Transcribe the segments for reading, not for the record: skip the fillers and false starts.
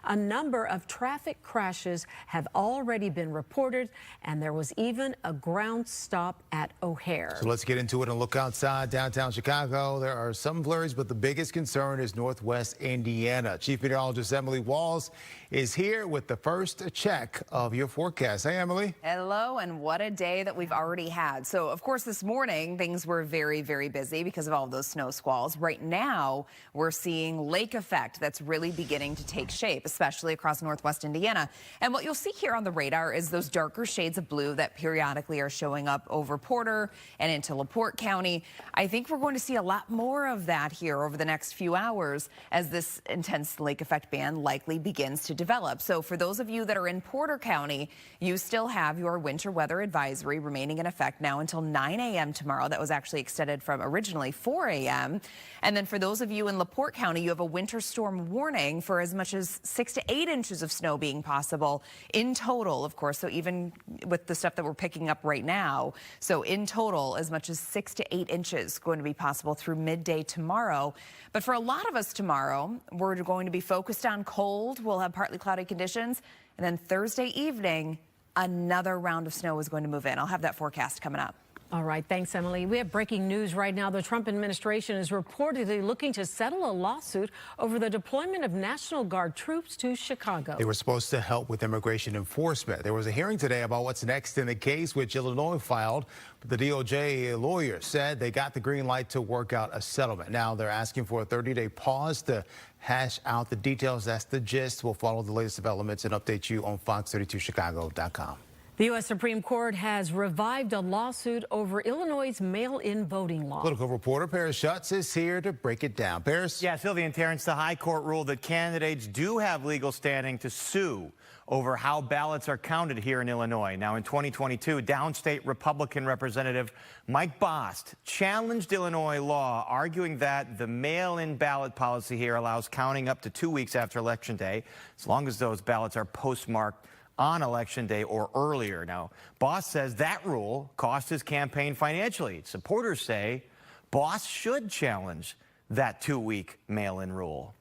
A number of traffic crashes have already been reported, and there was even a ground stop at O'Hare. So let's get into it and look outside downtown Chicago. There are some flurries, but the biggest concern is Northwest Indiana. Chief Meteorologist Emily Walls is here with the first check of your forecast. Hey, Emily. Hello, and what a day that we've already had. So, of course, this morning things were very, very busy because of all of those snow squalls. Right now, we're seeing lake effect that's really beginning to take shape, especially across Northwest Indiana. And what you'll see here on the radar is those darker shades of blue that periodically are showing up over Porter and into LaPorte County. I think we're going to see a lot more of that here over the next few hours as this intense lake effect band likely begins to develop. So for those of you that are in Porter County, you still have your winter weather advisory remaining in effect now until 9 a.m. tomorrow. That was actually extended from originally 4 a.m. And then for those of you in LaPorte County, you have a winter storm warning for as much as 6 to 8 inches of snow being possible in total, of course. So even with the stuff that we're picking up right now, so in total, as much as 6 to 8 inches going to be possible through midday tomorrow. But for a lot of us tomorrow, we're going to be focused on cold. We'll have partly cloudy conditions. And then Thursday evening, another round of snow is going to move in. I'll have that forecast coming up. All right. Thanks, Emily. We have breaking news right now. The Trump administration is reportedly looking to settle a lawsuit over the deployment of National Guard troops to Chicago. They were supposed to help with immigration enforcement. There was a hearing today about what's next in the case, which Illinois filed. But the DOJ lawyer said they got the green light to work out a settlement. Now they're asking for a 30-day pause to hash out the details. That's the gist. We'll follow the latest developments and update you on fox32chicago.com. The U.S. Supreme Court has revived a lawsuit over Illinois' mail-in voting law. Political reporter Paris Schutz is here to break it down. Paris? Yeah, Sylvia and Terrence, the High Court ruled that candidates do have legal standing to sue over how ballots are counted here in Illinois. Now, in 2022, downstate Republican Representative Mike Bost challenged Illinois law, arguing that the mail-in ballot policy here allows counting up to 2 weeks after Election Day, as long as those ballots are postmarked on Election Day or earlier. Now, Bost says that rule cost his campaign financially. Supporters say Bost should challenge that 2-week mail-in rule.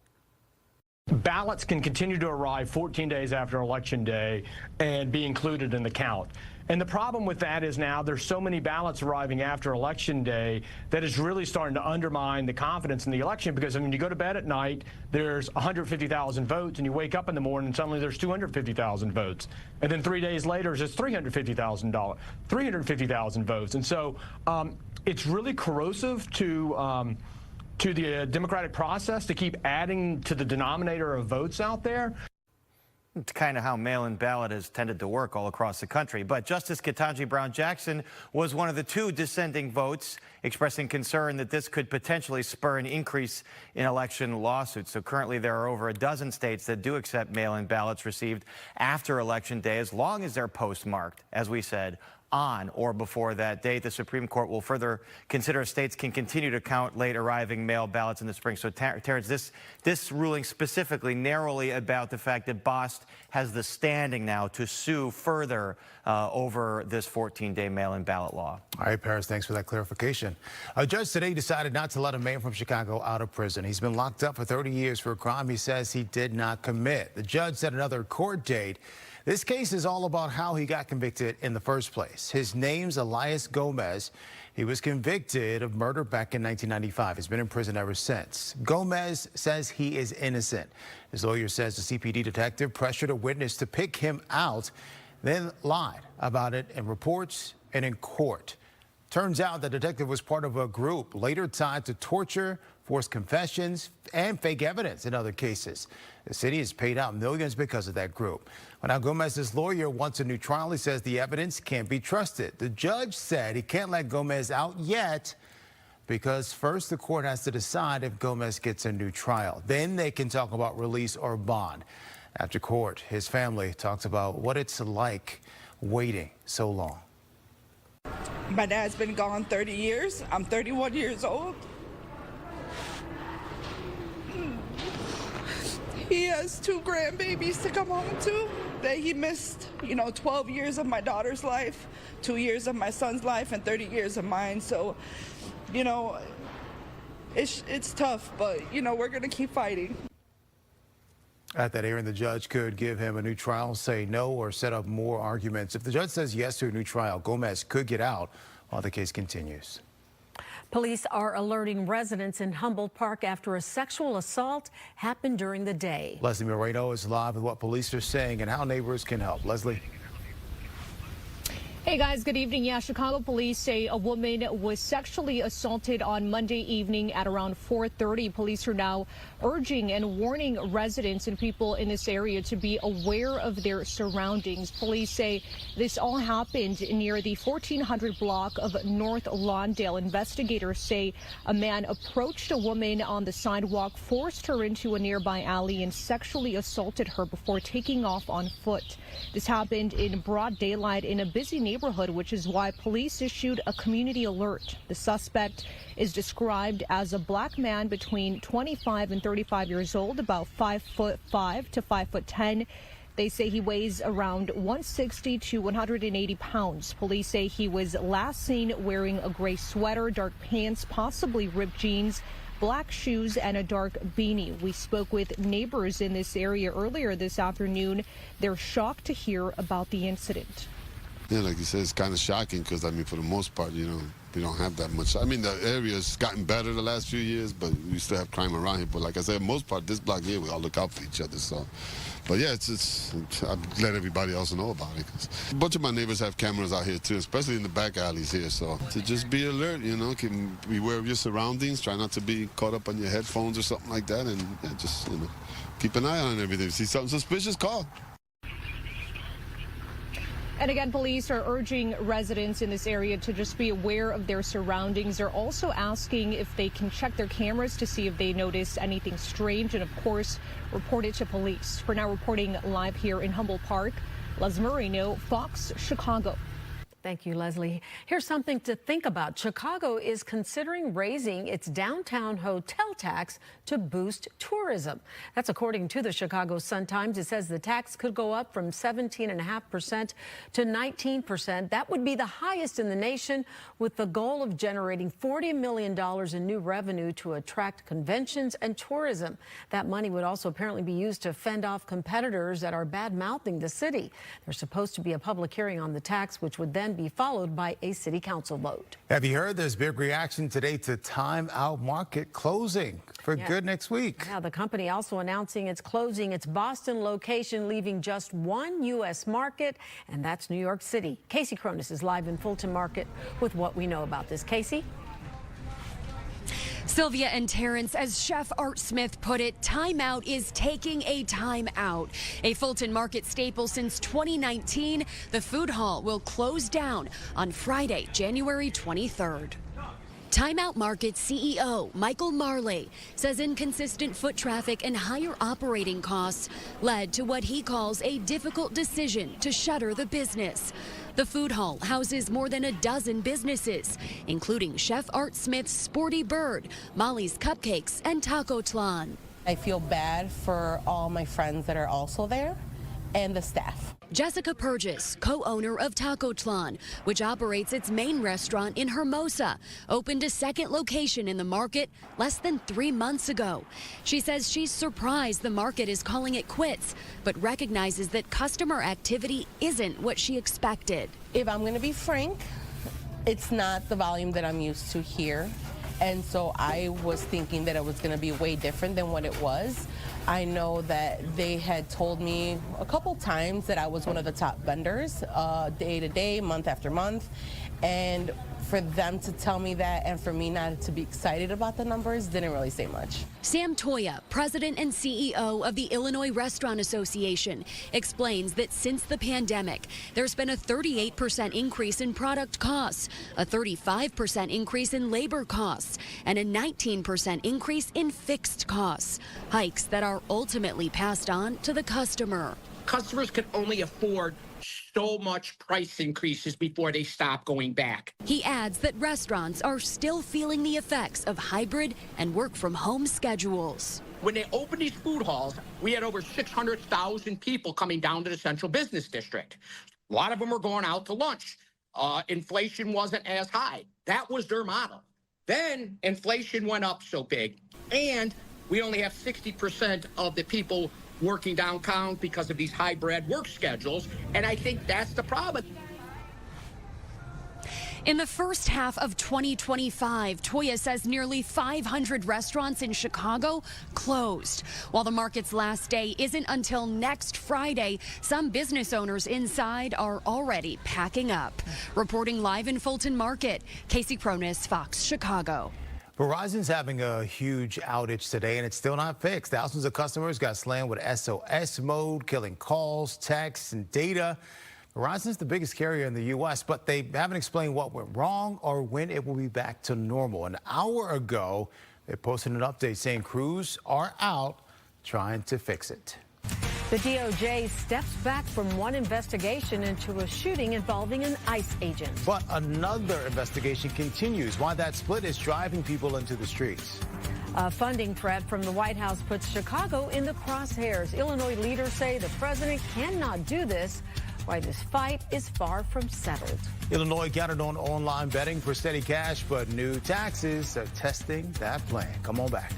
Ballots can continue to arrive 14 days after Election Day and be included in the count. And the problem with that is now there's so many ballots arriving after Election Day that is really starting to undermine the confidence in the election, because I mean, you go to bed at night, there's 150,000 votes, and you wake up in the morning and suddenly there's 250,000 votes. And then 3 days later, it's 350,000 votes. And so it's really corrosive to the democratic process to keep adding to the denominator of votes out there. It's kind of how mail-in ballot has tended to work all across the country. But Justice Ketanji Brown Jackson was one of the 2 dissenting votes, expressing concern that this could potentially spur an increase in election lawsuits. So currently there are over a dozen states that do accept mail-in ballots received after Election Day, as long as they're postmarked, as we said, on or before that date. The Supreme Court will further consider states can continue to count late arriving mail ballots in the spring. So, Terrence, this ruling specifically narrowly about the fact that Bost has the standing now to sue further over this 14-day mail-in ballot law. All right, Paris, thanks for that clarification. A judge today decided not to let a man from Chicago out of prison. He's been locked up for 30 years for a crime he says he did not commit. The judge set another court date. This case is all about how he got convicted in the first place. His name's Elias Gomez. He was convicted of murder back in 1995. He's been in prison ever since. Gomez says he is innocent. His lawyer says the CPD detective pressured a witness to pick him out, then lied about it in reports and in court. Turns out the detective was part of a group later tied to torture, forced confessions, and fake evidence in other cases. The city has paid out millions because of that group. Well, now Gomez's lawyer wants a new trial. He says the evidence can't be trusted. The judge said he can't let Gomez out yet because first the court has to decide if Gomez gets a new trial. Then they can talk about release or bond. After court, his family talks about what it's like waiting so long. My dad's been gone 30 years. I'm 31 years old. He has 2 grandbabies to come home to that he missed, 12 years of my daughter's life, 2 years of my son's life, and 30 years of mine. So, it's tough, but, we're going to keep fighting. At that hearing, the judge could give him a new trial, say no, or set up more arguments. If the judge says yes to a new trial, Gomez could get out while the case continues. Police are alerting residents in Humboldt Park after a sexual assault happened during the day. Leslie Moreno is live with what police are saying and how neighbors can help. Leslie. Hey guys, good evening. Yeah, Chicago police say a woman was sexually assaulted on Monday evening at around 4:30. Police are now urging and warning residents and people in this area to be aware of their surroundings. Police say this all happened near the 1400 block of North Lawndale. Investigators say a man approached a woman on the sidewalk, forced her into a nearby alley, and sexually assaulted her before taking off on foot. This happened in broad daylight in a busy neighborhood, which is why police issued a community alert. The suspect is described as a black man between 25 and 35 years old, about 5'5" to 5'10". They say he weighs around 160 to 180 pounds. Police say he was last seen wearing a gray sweater, dark pants, possibly ripped jeans, black shoes, and a dark beanie. We spoke with neighbors in this area earlier this afternoon. They're shocked to hear about the incident. Yeah, like you said, it's kind of shocking because, I mean, for the most part, you know, we don't have that much. I mean, the area's gotten better the last few years, but we still have crime around here. But like I said, most part, this block here, we all look out for each other. So, but yeah, I'd let everybody else know about it. 'Cause a bunch of my neighbors have cameras out here too, especially in the back alleys here. So to just be alert, you know, beware of your surroundings. Try not to be caught up on your headphones or something like that, and yeah, just, you know, keep an eye on everything. See something suspicious, call. And again, police are urging residents in this area to just be aware of their surroundings. They're also asking if they can check their cameras to see if they notice anything strange and, of course, report it to police. For now, reporting live here in Humboldt Park, Leslie Moreno, Fox, Chicago. Thank you, Leslie. Here's something to think about. Chicago is considering raising its downtown hotel tax to boost tourism. That's according to the Chicago Sun-Times. It says the tax could go up from 17.5% to 19%. That would be the highest in the nation, with the goal of generating $40 million in new revenue to attract conventions and tourism. That money would also apparently be used to fend off competitors that are bad-mouthing the city. There's supposed to be a public hearing on the tax, which would then be followed by a city council vote. Have you heard there's big reaction today to Time Out Market closing for good next week? Yeah, the company also announcing it's closing its Boston location, leaving just one U.S. market, and that's New York City. Casey Cronus is live in Fulton Market with what we know about this. Casey? Sylvia and Terrence, as Chef Art Smith put it, Time Out is taking a time out. A Fulton Market staple since 2019, the food hall will close down on Friday, January 23rd. Time Out Market CEO Michael Marley says inconsistent foot traffic and higher operating costs led to what he calls a difficult decision to shutter the business. The food hall houses more than a dozen businesses, including Chef Art Smith's Sporty Bird, Molly's Cupcakes, and Tacotlan. I feel bad for all my friends that are also there and the staff. Jessica Purgis, co-owner of Tacotlan, which operates its main restaurant in Hermosa, opened a second location in the market less than 3 months ago. She says she's surprised the market is calling it quits, but recognizes that customer activity isn't what she expected. If I'm going to be frank, it's not the volume that I'm used to here. And so I was thinking that it was going to be way different than what it was. I know that they had told me a couple times that I was one of the top vendors, day to day, month after month. And for them to tell me that and for me not to be excited about the numbers didn't really say much. Sam Toya, president and CEO of the Illinois Restaurant Association, explains that since the pandemic, there's been a 38% increase in product costs, a 35% increase in labor costs, and a 19% increase in fixed costs, hikes that are ultimately passed on to the customer. Customers can only afford so much price increases before they stop going back. He adds that restaurants are still feeling the effects of hybrid and work from home schedules. When they opened these food halls, we had over 600,000 people coming down to the Central Business District. A lot of them were going out to lunch. Inflation wasn't as high. That was their model. Then inflation went up so big, and we only have 60% of the people working downtown because of these hybrid work schedules. And I think that's the problem. In the first half of 2025, Toya says nearly 500 restaurants in Chicago closed. While the market's last day isn't until next Friday, some business owners inside are already packing up. Reporting live in Fulton Market, Casey Cronus, Fox Chicago. Verizon's having a huge outage today, and it's still not fixed. Thousands of customers got slammed with SOS mode, killing calls, texts, and data. Verizon's the biggest carrier in the U.S., but they haven't explained what went wrong or when it will be back to normal. An hour ago, they posted an update saying crews are out trying to fix it. The DOJ steps back from one investigation into a shooting involving an ICE agent. But another investigation continues. Why that split is driving people into the streets. A funding threat from the White House puts Chicago in the crosshairs. Illinois leaders say the president cannot do this, why this fight is far from settled. Illinois counted on online betting for steady cash, but new taxes are testing that plan. Come on back.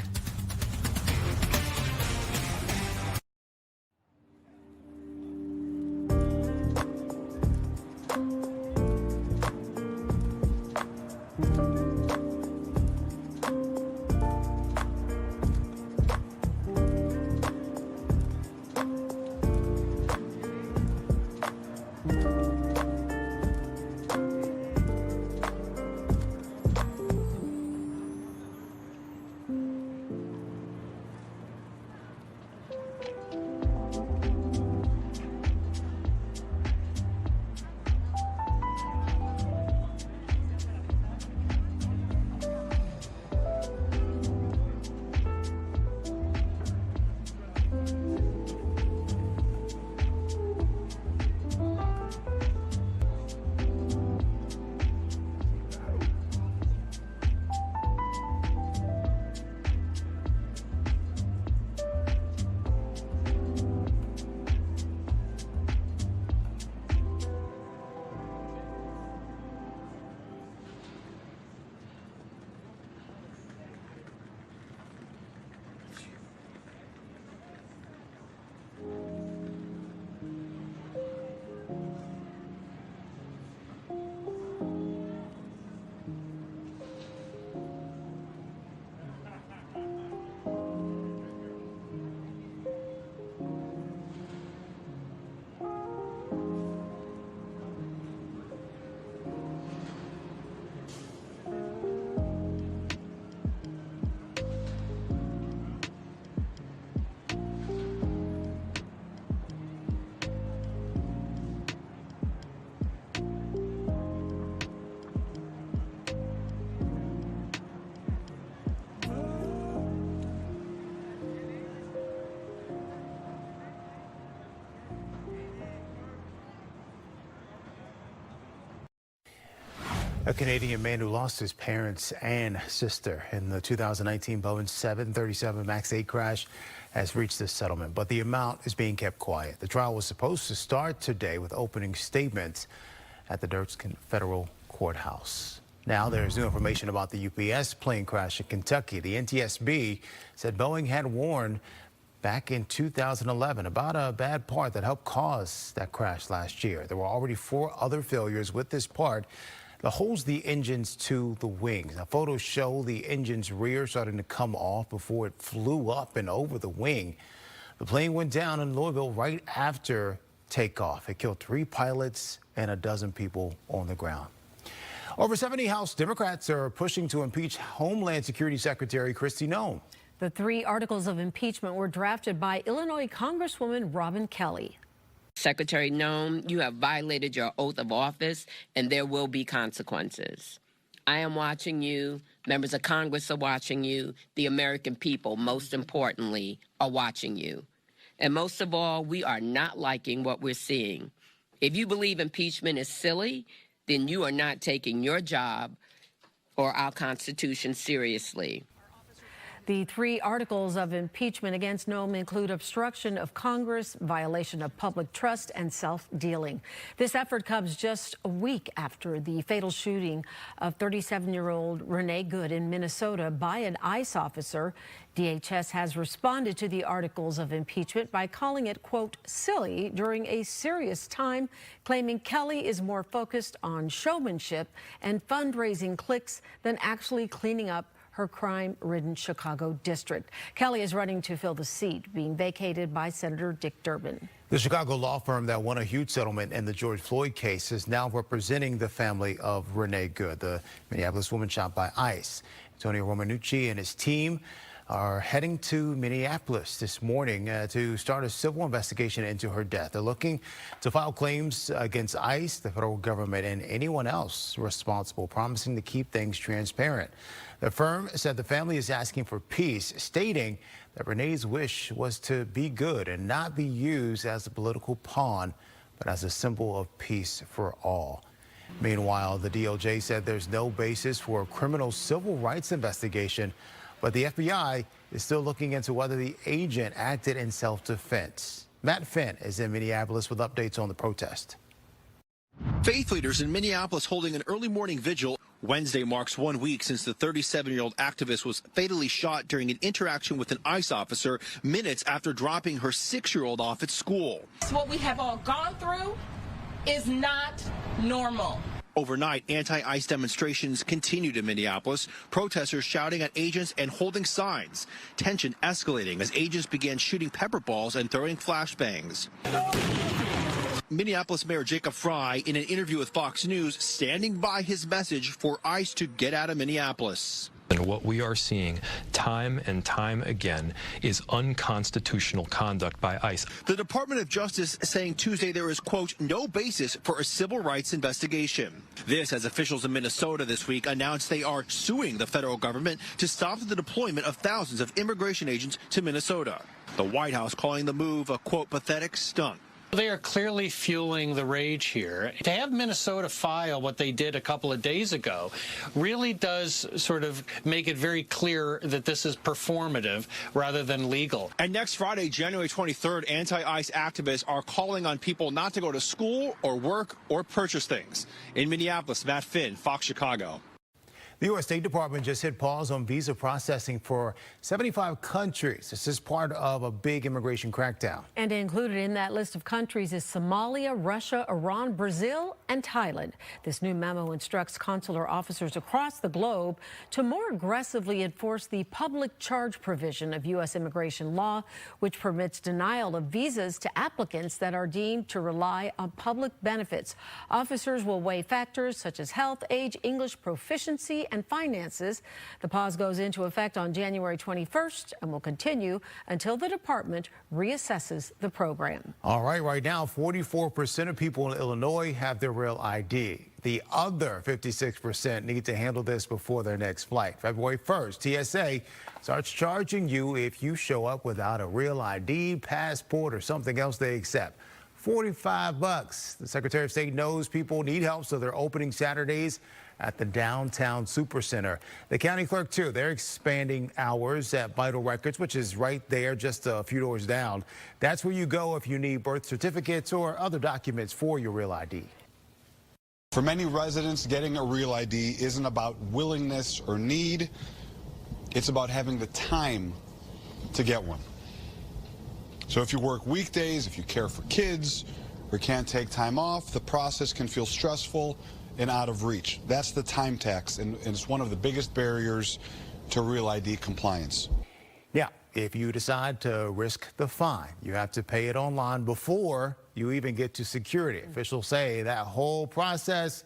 A Canadian man who lost his parents and sister in the 2019 Boeing 737 MAX 8 crash has reached a settlement, but the amount is being kept quiet. The trial was supposed to start today with opening statements at the Dirks Federal Courthouse. Now there's new information about the UPS plane crash in Kentucky. The NTSB said Boeing had warned back in 2011 about a bad part that helped cause that crash last year. There were already 4 other failures with this part that holds the engines to the wings. Now, photos show the engine's rear starting to come off before it flew up and over the wing. The plane went down in Louisville right after takeoff. It killed 3 pilots and a dozen people on the ground. Over 70 House Democrats are pushing to impeach Homeland Security Secretary Kristi Noem. The 3 articles of impeachment were drafted by Illinois Congresswoman Robin Kelly. Secretary Noem, you have violated your oath of office, and there will be consequences. I am watching you. Members of Congress are watching you. The American people, most importantly, are watching you. And most of all, we are not liking what we're seeing. If you believe impeachment is silly, then you are not taking your job or our Constitution seriously. The 3 articles of impeachment against Noem include obstruction of Congress, violation of public trust, and self-dealing. This effort comes just a week after the fatal shooting of 37-year-old Renee Good in Minnesota by an ICE officer. DHS has responded to the articles of impeachment by calling it, quote, silly during a serious time, claiming Kelly is more focused on showmanship and fundraising clicks than actually cleaning up her crime-ridden Chicago district. Kelly is running to fill the seat being vacated by Senator Dick Durbin. The Chicago law firm that won a huge settlement in the George Floyd case is now representing the family of Renee Good, the Minneapolis woman shot by ICE. Antonio Romanucci and his team are heading to Minneapolis this morning to start a civil investigation into her death. They're looking to file claims against ICE, the federal government, and anyone else responsible, promising to keep things transparent. The firm said the family is asking for peace, stating that Renee's wish was to be good and not be used as a political pawn, but as a symbol of peace for all. Meanwhile, the DOJ said there's no basis for a criminal civil rights investigation, but the FBI is still looking into whether the agent acted in self-defense. Matt Finn is in Minneapolis with updates on the protest. Faith leaders in Minneapolis holding an early morning vigil. Wednesday marks 1 week since the 37-year-old activist was fatally shot during an interaction with an ICE officer minutes after dropping her 6-year-old off at school. What we have all gone through is not normal. Overnight, anti-ICE demonstrations continued in Minneapolis, protesters shouting at agents and holding signs. Tension escalating as agents began shooting pepper balls and throwing flashbangs. Minneapolis Mayor Jacob Fry, in an interview with Fox News, standing by his message for ICE to get out of Minneapolis. And what we are seeing time and time again is unconstitutional conduct by ICE. The Department of Justice saying Tuesday there is, quote, no basis for a civil rights investigation. This as officials in Minnesota this week announced they are suing the federal government to stop the deployment of thousands of immigration agents to Minnesota. The White House calling the move a, quote, pathetic stunt. They are clearly fueling the rage here. To have Minnesota file what they did a couple of days ago really does sort of make it very clear that this is performative rather than legal. And next Friday, January 23rd, anti-ICE activists are calling on people not to go to school or work or purchase things. In Minneapolis, Matt Finn, Fox Chicago. The U.S. State Department just hit pause on visa processing for 75 countries. This is part of a big immigration crackdown. And included in that list of countries is Somalia, Russia, Iran, Brazil, and Thailand. This new memo instructs consular officers across the globe to more aggressively enforce the public charge provision of U.S. immigration law, which permits denial of visas to applicants that are deemed to rely on public benefits. Officers will weigh factors such as health, age, English proficiency, and finances. The pause goes into effect on January 21st and will continue until the department reassesses the program. All right now, 44% of people in Illinois have their real ID. The other 56% need to handle this before their next flight. February 1st, TSA starts charging you if you show up without a real ID, passport, or something else they accept. $45. The Secretary of State knows people need help, so they're opening Saturdays at the downtown Supercenter. The county clerk, too, they're expanding hours at Vital Records, which is right there, just a few doors down. That's where you go if you need birth certificates or other documents for your real ID. For many residents, getting a real ID isn't about willingness or need. It's about having the time to get one. So if you work weekdays, if you care for kids, or can't take time off, the process can feel stressful and out of reach. That's the time tax, and it's one of the biggest barriers to real ID compliance. Yeah, if you decide to risk the fine, you have to pay it online before you even get to security. Officials say that whole process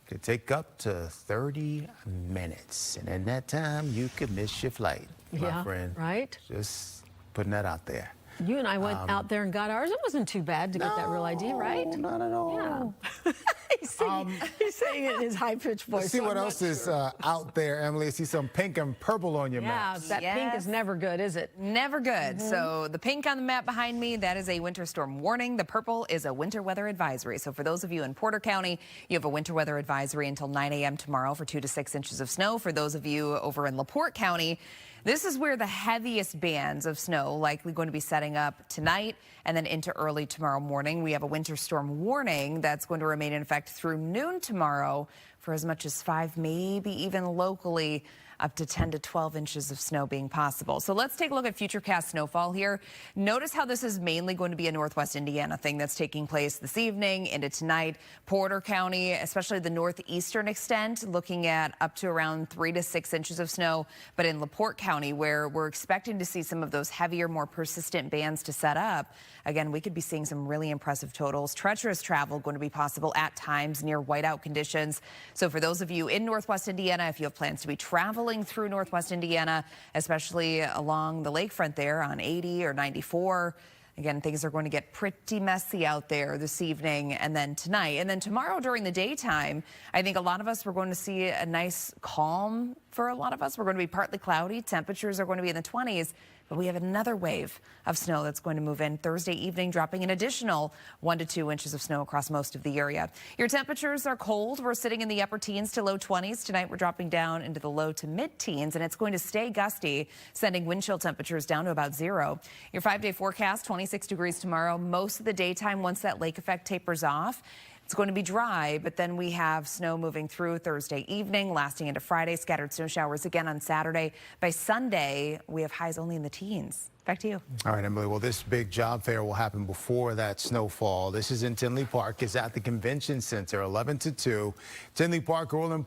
could take up to 30 minutes. And in that time, you could miss your flight, my friend. Right? Just putting that out there. You and I went out there and got ours. It wasn't too bad to get that real ID, right? Not at all. Yeah. He's saying it in his high-pitched voice. Let's see what else is out there, Emily. I see some pink and purple on your map. Yeah, that pink is never good, is it? Never good. So the pink on the map behind me, that is a winter storm warning. The purple is a winter weather advisory. So for those of you in Porter County, you have a winter weather advisory until 9 a.m. tomorrow for 2 to 6 inches of snow. For those of you over in LaPorte County, This is where the heaviest bands of snow likely going to be setting up tonight and then into early tomorrow morning. We have a winter storm warning that's going to remain in effect through noon tomorrow for as much as 5, maybe even locally up to 10 to 12 inches of snow being possible. So let's take a look at futurecast snowfall here. Notice how this is mainly going to be a Northwest Indiana thing that's taking place this evening into tonight. Porter County, especially the northeastern extent, looking at up to around 3 to 6 inches of snow. But in LaPorte County, where we're expecting to see some of those heavier, more persistent bands to set up, again, we could be seeing some really impressive totals. Treacherous travel going to be possible at times near whiteout conditions. So for those of you in Northwest Indiana, if you have plans to be traveling through Northwest Indiana, especially along the lakefront there on 80 or 94. Again, things are going to get pretty messy out there this evening and then tonight. And then tomorrow during the daytime, I think a lot of us, we're going to see a nice calm for a lot of us. We're going to be partly cloudy. Temperatures are going to be in the 20s. But we have another wave of snow that's going to move in Thursday evening, dropping an additional 1 to 2 inches of snow across most of the area. Your temperatures are cold. We're sitting in the upper teens to low 20s. Tonight, we're dropping down into the low to mid-teens, and it's going to stay gusty, sending wind chill temperatures down to about 0. Your 5-day forecast, 26 degrees tomorrow. Most of the daytime, once that lake effect tapers off, it's going to be dry, but then we have snow moving through Thursday evening, lasting into Friday. Scattered snow showers again on Saturday. By Sunday, we have highs only in the teens. Back to you. All right, Emily. Well, this big job fair will happen before that snowfall. This is in Tinley Park. It's at the Convention Center, 11 to 2. Tinley Park, Roland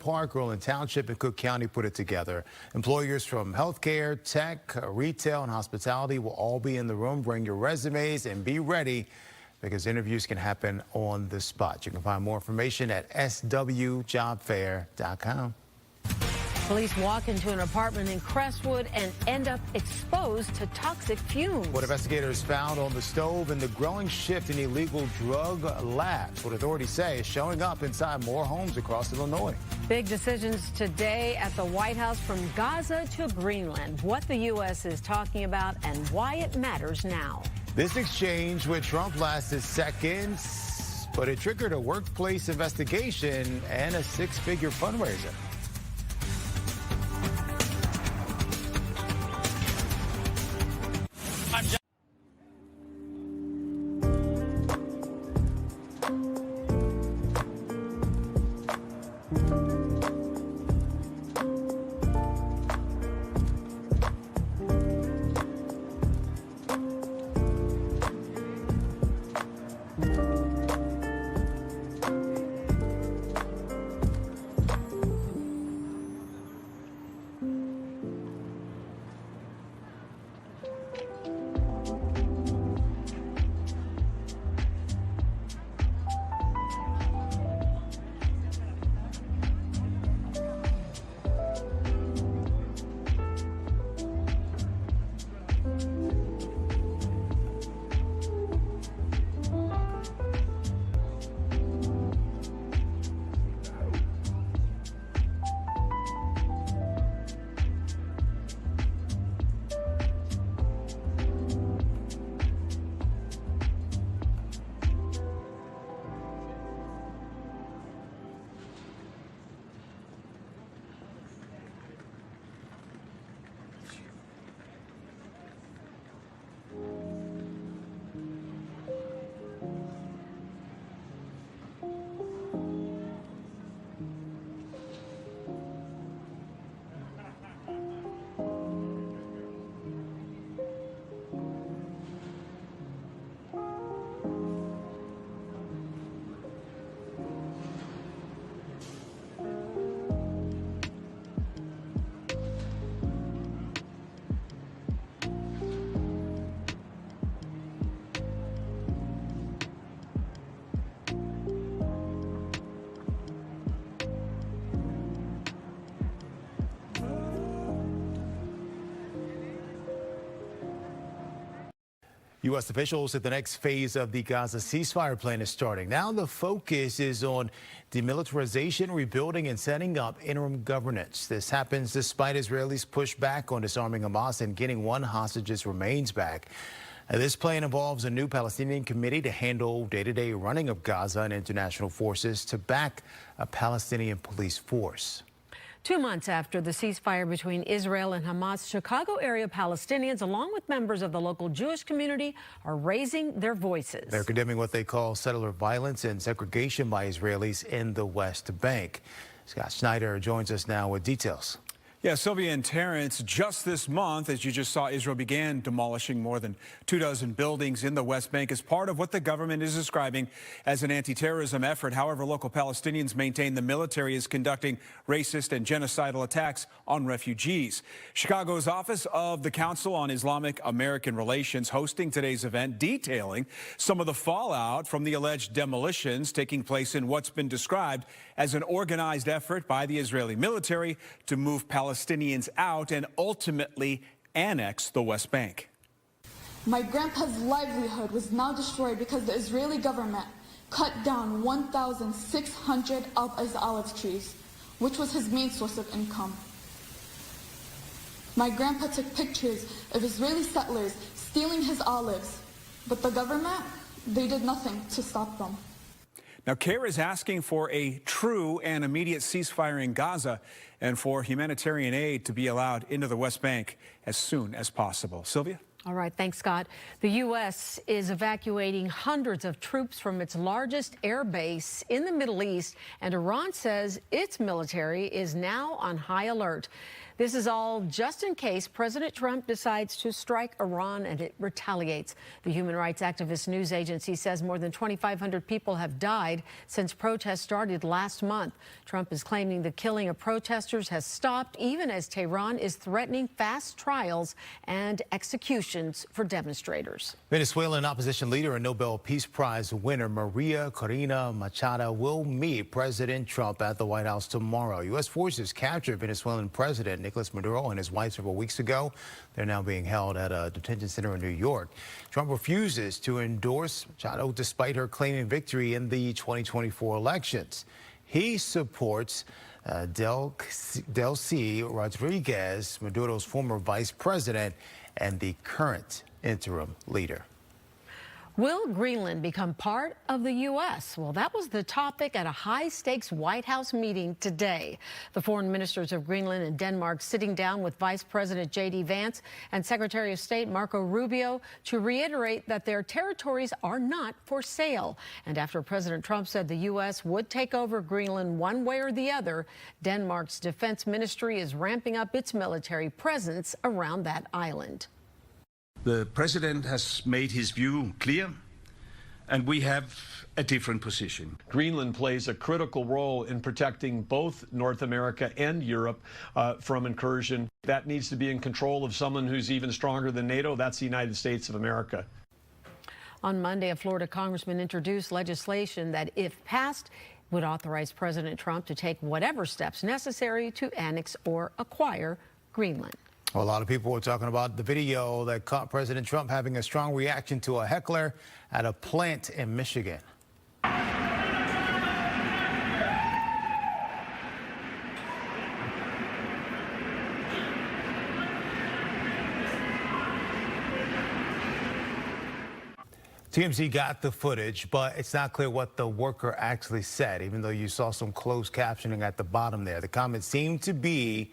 Township, and Cook County put it together. Employers from healthcare, tech, retail, and hospitality will all be in the room. Bring your resumes and be ready, because interviews can happen on the spot. You can find more information at swjobfair.com. Police walk into an apartment in Crestwood and end up exposed to toxic fumes. What investigators found on the stove and the growing shift in illegal drug labs, what authorities say is showing up inside more homes across Illinois. Big decisions today at the White House, from Gaza to Greenland. What the U.S. is talking about and why it matters now. This exchange with Trump lasted seconds, but it triggered a workplace investigation and a 6-figure fundraiser. U.S. officials said the next phase of the Gaza ceasefire plan is starting. Now the focus is on demilitarization, rebuilding, and setting up interim governance. This happens despite Israelis' pushback on disarming Hamas and getting one hostage's remains back. This plan involves a new Palestinian committee to handle day-to-day running of Gaza and international forces to back a Palestinian police force. 2 months after the ceasefire between Israel and Hamas, Chicago area Palestinians, along with members of the local Jewish community, are raising their voices. They're condemning what they call settler violence and segregation by Israelis in the West Bank. Scott Schneider joins us now with details. Yeah, Sylvia and Terrence, just this month, as you just saw, Israel began demolishing more than 24 buildings in the West Bank as part of what the government is describing as an anti-terrorism effort. However, local Palestinians maintain the military is conducting racist and genocidal attacks on refugees. Chicago's Office of the Council on Islamic American Relations hosting today's event, detailing some of the fallout from the alleged demolitions taking place in what's been described as an organized effort by the Israeli military to move Palestinians out and ultimately annex the West Bank. My grandpa's livelihood was now destroyed because the Israeli government cut down 1,600 of his olive trees, which was his main source of income. My grandpa took pictures of Israeli settlers stealing his olives, but the government, they did nothing to stop them. Now, CARE is asking for a true and immediate ceasefire in Gaza and for humanitarian aid to be allowed into the West Bank as soon as possible. Sylvia? All right, thanks, Scott. The U.S. is evacuating hundreds of troops from its largest air base in the Middle East, and Iran says its military is now on high alert. This is all just in case President Trump decides to strike Iran and it retaliates. The human rights activist news agency says more than 2,500 people have died since protests started last month. Trump is claiming the killing of protesters has stopped, even as Tehran is threatening fast trials and executions for demonstrators. Venezuelan opposition leader and Nobel Peace Prize winner Maria Corina Machado will meet President Trump at the White House tomorrow. U.S. forces captured Venezuelan President Nicolas Maduro and his wife several weeks ago. They're now being held at a detention center in New York. Trump refuses to endorse Machado despite her claiming victory in the 2024 elections. He supports Delcy Rodriguez, Maduro's former vice president and the current interim leader. Will Greenland become part of the U.S.? Well, that was the topic at a high-stakes White House meeting today. The foreign ministers of Greenland and Denmark sitting down with Vice President J.D. Vance and Secretary of State Marco Rubio to reiterate that their territories are not for sale. And after President Trump said the U.S. would take over Greenland one way or the other, Denmark's defense ministry is ramping up its military presence around that island. The president has made his view clear, and we have a different position. Greenland plays a critical role in protecting both North America and Europe from incursion. That needs to be in control of someone who's even stronger than NATO. That's the United States of America. On Monday, a Florida congressman introduced legislation that, if passed, would authorize President Trump to take whatever steps necessary to annex or acquire Greenland. Well, a lot of people were talking about the video that caught President Trump having a strong reaction to a heckler at a plant in Michigan. TMZ got the footage, but it's not clear what the worker actually said, even though you saw some closed captioning at the bottom there. The comments seemed to be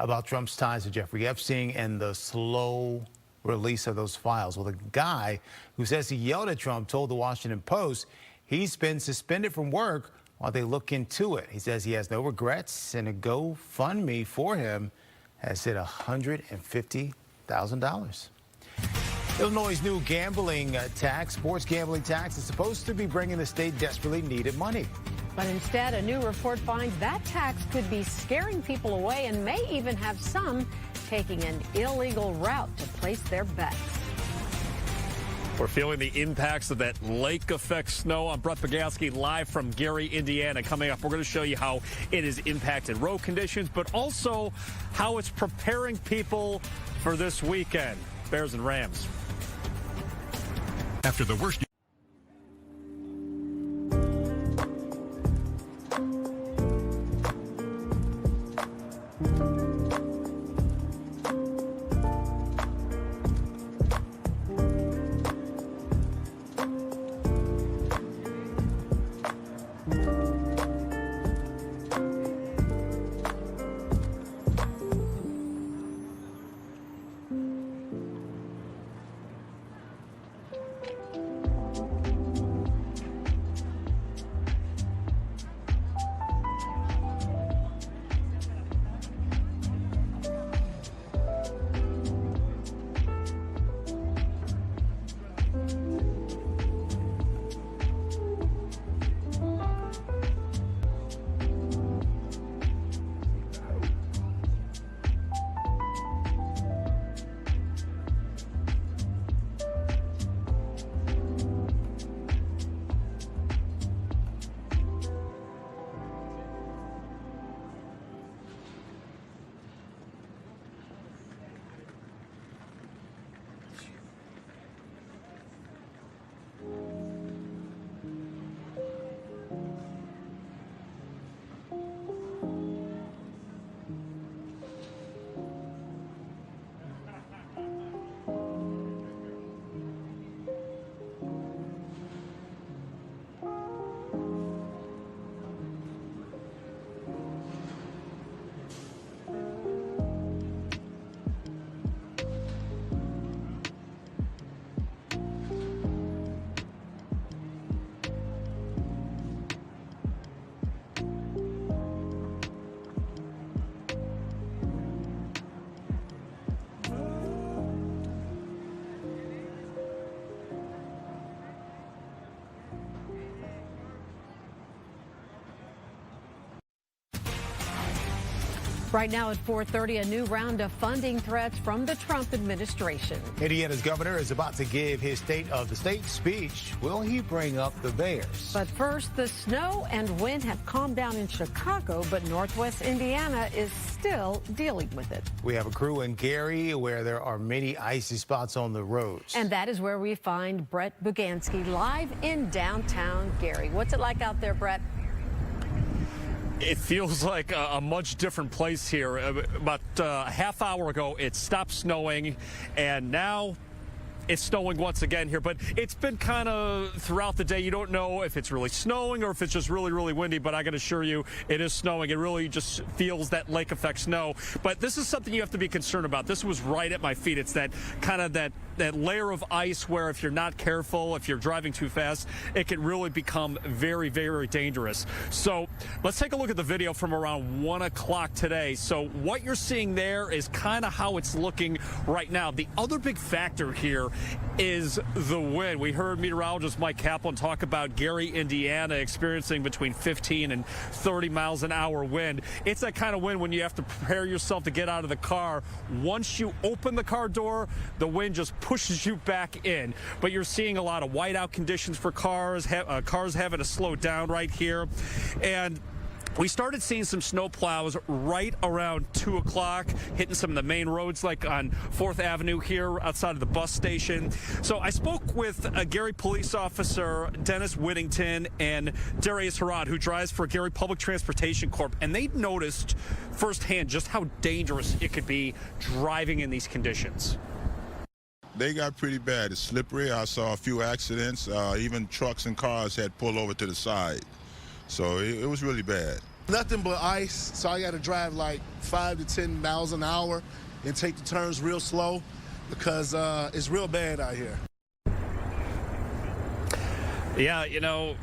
about Trump's ties to Jeffrey Epstein and the slow release of those files. Well, the guy who says he yelled at Trump told the Washington Post he's been suspended from work while they look into it. He says he has no regrets, and a GoFundMe for him has hit $150,000. Illinois' new gambling tax, sports gambling tax, is supposed to be bringing the state desperately needed money. But instead, a new report finds that tax could be scaring people away and may even have some taking an illegal route to place their bets. We're feeling the impacts of that lake effect snow. I'm Brett Bogaski live from Gary, Indiana. Coming up, we're going to show you how it has impacted road conditions, but also how it's preparing people for this weekend. Bears and Rams. After the worst Right now at 4:30, a new round of funding threats from the Trump administration. Indiana's governor is about to give his State of the State speech. Will he bring up the Bears? But first, the snow and wind have calmed down in Chicago, but Northwest Indiana is still dealing with it. We have a crew in Gary where there are many icy spots on the roads. And that is where we find Brett Bugansky live in downtown Gary. What's it like out there, Brett? It feels like a much different place here. About a half hour ago, it stopped snowing, and now it's snowing once again here. But it's been kind of throughout the day. You don't know if it's really snowing or if it's just really, really windy. But I can assure you it is snowing. It really just feels that lake effect snow. But this is something you have to be concerned about. This was right at my feet. It's that kind of that layer of ice where if you're not careful, if you're driving too fast, it can really become very, very dangerous. So let's take a look at the video from around 1 o'clock today. So what you're seeing there is kind of how it's looking right now. The other big factor here is the wind. We heard meteorologist Mike Kaplan talk about Gary, Indiana experiencing between 15 and 30 miles an hour wind. It's that kind of wind when you have to prepare yourself to get out of the car. Once you open the car door, the wind just pushes you back in. But you're seeing a lot of whiteout conditions for cars, cars having to slow down right here. And we started seeing some snow plows right around 2 o'clock, hitting some of the main roads like on 4th Avenue here outside of the bus station. So I spoke with a Gary police officer, Dennis Whittington, and Darius Harad, who drives for Gary Public Transportation Corp., and they noticed firsthand just how dangerous it could be driving in these conditions. They got pretty bad. It's slippery. I saw a few accidents. Even trucks and cars had pulled over to the side. So it was really bad. Nothing but ice, so I got to drive like 5 to 10 miles an hour and take the turns real slow because it's real bad out here. Yeah, you know,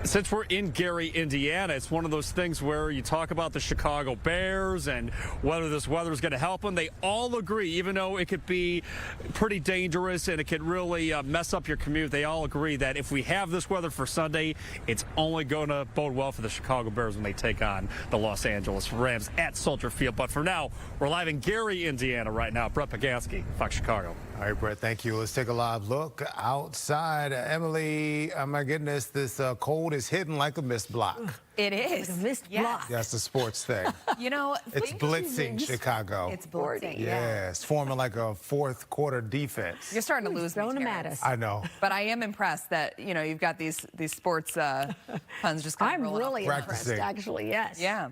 since we're in Gary, Indiana, it's one of those things where you talk about the Chicago Bears and whether this weather is going to help them. They all agree, even though it could be pretty dangerous and it could really mess up your commute, they all agree that if we have this weather for Sunday, it's only going to bode well for the Chicago Bears when they take on the Los Angeles Rams at Soldier Field. But for now, we're live in Gary, Indiana right now. Brett Bugansky, Fox Chicago. All right, Brett, thank you. Let's take a live look outside. Emily, oh my goodness, this cold is hidden like a mist block. It is. Like a mist block. That's a sports thing. You know, It's blitzing Chicago. It's blitzing. Yeah, it's forming like a fourth quarter defense. You're starting to lose me, them at us. I know. But I am impressed that, you know, you've got these sports puns just kind of I'm rolling really impressed, actually, yes. Yeah.